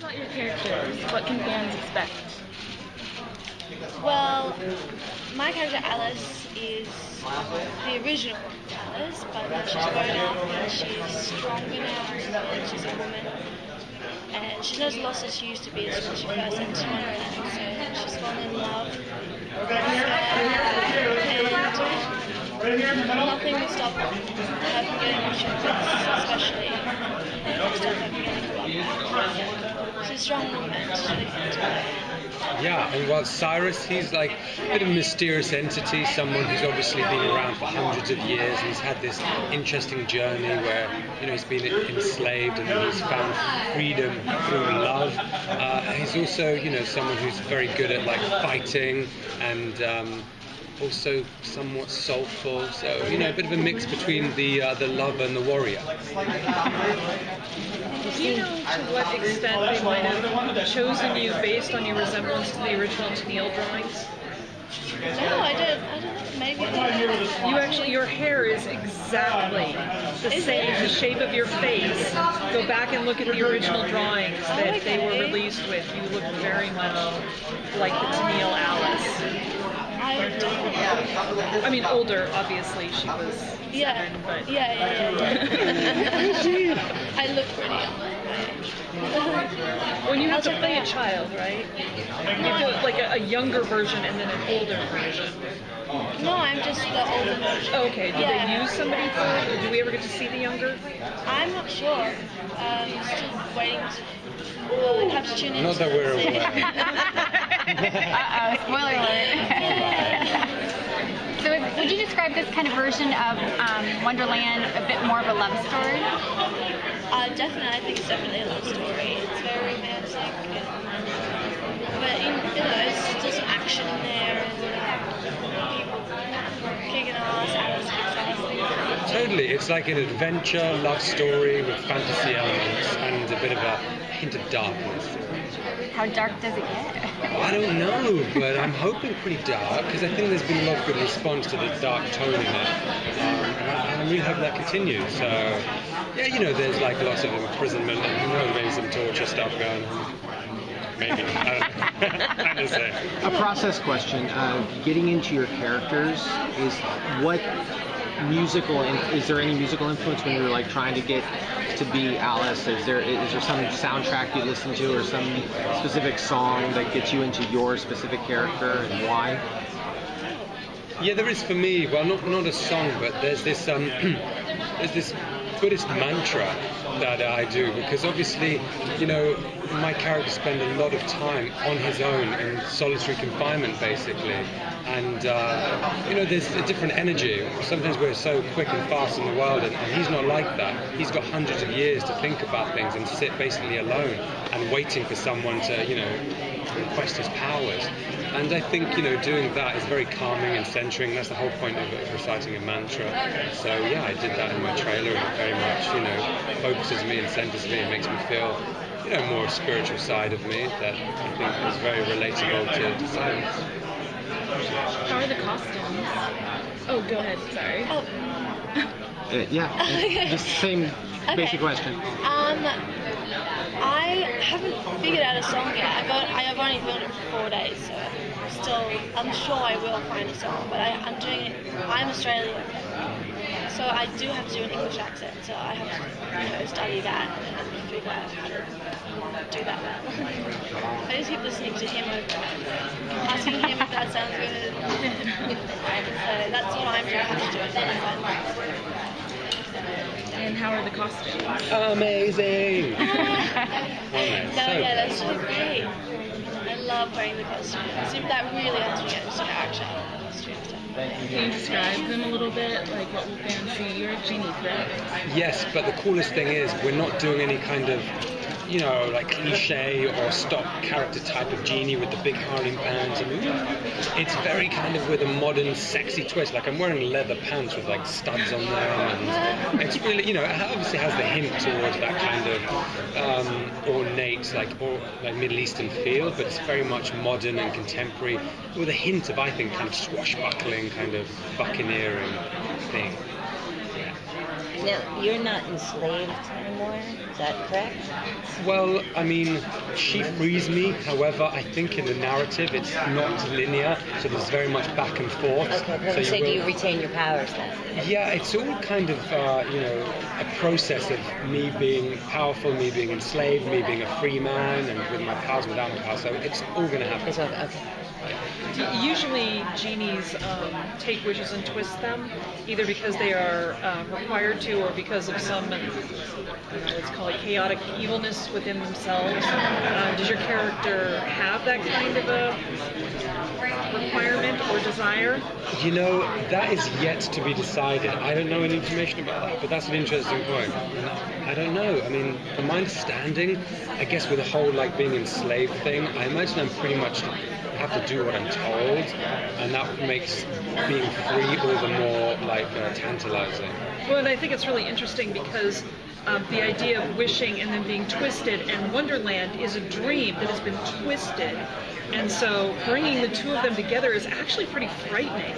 about your characters? What can fans expect? Well, my character Alice is the original Alice, but now she's grown up and she's stronger now and she's a woman. And she's not as lost as she used to be when she first entered Wonderland, so she's fallen in love. And nothing will stop her from getting what she wants, especially stop her from getting love. She's a strong woman, she's really fun to play. Yeah, and well, Cyrus, he's like a bit of a mysterious entity, someone who's obviously been around for hundreds of years, and he's had this interesting journey where, you know, he's been enslaved and he's found freedom through love. He's also, you know, someone who's very good at like fighting and also somewhat soulful, so, you know, a bit of a mix between the lover and the warrior. Do you know to what extent they might have chosen you based on your resemblance to the original Tennille drawings? No, I don't know, maybe. You actually, your hair is exactly the same, the shape of your face. Go back and look at the original drawings that they were released with. You look very much like the Tennille Alice. I mean, older, obviously, she was 7, but... Yeah. I look pretty young. When you have to play a child, right? You have to, like a younger version and then an older version. No, I'm just the older version. Oh, okay. Did they use somebody for it? Or do we ever get to see the younger? I'm not sure. Still waiting to have to tune in. Not that we're aware. Spoiler alert. So would you describe this kind of version of Wonderland a bit more of a love story? Definitely, I think it's definitely a love story. It's very romantic, but you know, there's still some action in there, and people kicking ass, Alice kicks ass. Totally, it's like an adventure love story with fantasy elements and a bit of a hint of darkness. How dark does it get? I don't know, but I'm hoping pretty dark, because I think there's been a lot of good response to the dark tone in it, and I really hope that continues. So, yeah, you know, there's like lots of imprisonment and who knows, maybe some torture stuff going on. Maybe. I don't know. A process question. Getting into your characters, is there any musical influence when you're like trying to get to be Alice? Is there some soundtrack you listen to or some specific song that gets you into your specific character and why? Yeah, there is for me. Well, not a song, but there's this Buddhist mantra that I do, because obviously, you know, my character spends a lot of time on his own in solitary confinement, basically, and you know, there's a different energy. Sometimes we're so quick and fast in the world, and he's not like that. He's got hundreds of years to think about things and sit basically alone and waiting for someone to, you know, request his powers. And I think, you know, doing that is very calming and centering. That's the whole point of reciting a mantra. So yeah, I did that in my trailer, and it very much, you know, focuses me and centers me and makes me feel, you know, more spiritual side of me that I think is very relatable to science. How are the costumes? Oh, go ahead. Sorry. Yeah, just the same basic question. I haven't figured out a song yet. I've only filmed it for 4 days, so I'm sure I will find a song. But I'm doing it. I'm Australian, so I do have to do an English accent. So I have to, you know, study that and figure out how to do that well. I just keep listening to him over asking him if that sounds good. So that's what I'm trying to do at the moment. And how are the costumes? Amazing! That's really great. I love wearing the costumes. That really helps me get into character. Can you describe them a little bit? Like, what will fans see? You're a genie, correct? Yes, but the coolest thing is we're not doing any kind of, you know, like cliche or stock character type of genie with the big howling pants. And it's very kind of with a modern, sexy twist. Like, I'm wearing leather pants with like studs on them, and it's really, you know, it obviously has the hint towards that kind of ornate, like Middle Eastern feel, but it's very much modern and contemporary with a hint of, I think, kind of swashbuckling, kind of buccaneering thing. Now, you're not enslaved anymore, is that correct? Well, I mean, she frees me. However, I think in the narrative it's not linear, so there's very much back and forth. Okay, but So do you will- retain your powers then? Yeah, it's all kind of, a process of me being powerful, me being enslaved, me being a free man, and with my powers, without my powers. So it's all going to happen. It's okay. Usually genies take wishes and twist them, either because they are required to or because of some, let's call it chaotic evilness within themselves. Does your character have that kind of a requirement or desire? You know, that is yet to be decided. I don't know any information about that, but that's an interesting point. I don't know. I mean, from my understanding, I guess with the whole like being enslaved thing, I imagine I'm pretty much have to do what I'm told, and that makes being free all the more like tantalizing. Well, and I think it's really interesting because the idea of wishing and then being twisted, and Wonderland is a dream that has been twisted, and so bringing the two of them together is actually pretty frightening.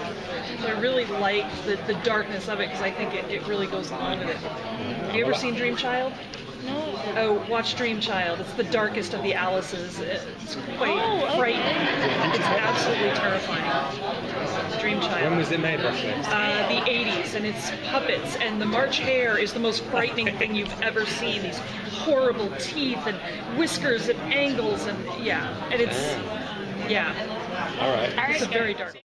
So I really like the darkness of it because I think it really goes along with it. Have you ever seen Dream Child? No. Oh, watch Dream Child. It's the darkest of the Alices. It's quite frightening. It's absolutely terrifying. Dream Child. When was it made, roughly? The 80s, and it's puppets, and the March Hare is the most frightening thing you've ever seen. These horrible teeth and whiskers at angles, and yeah, and it's, yeah, All right. All right. it's very dark.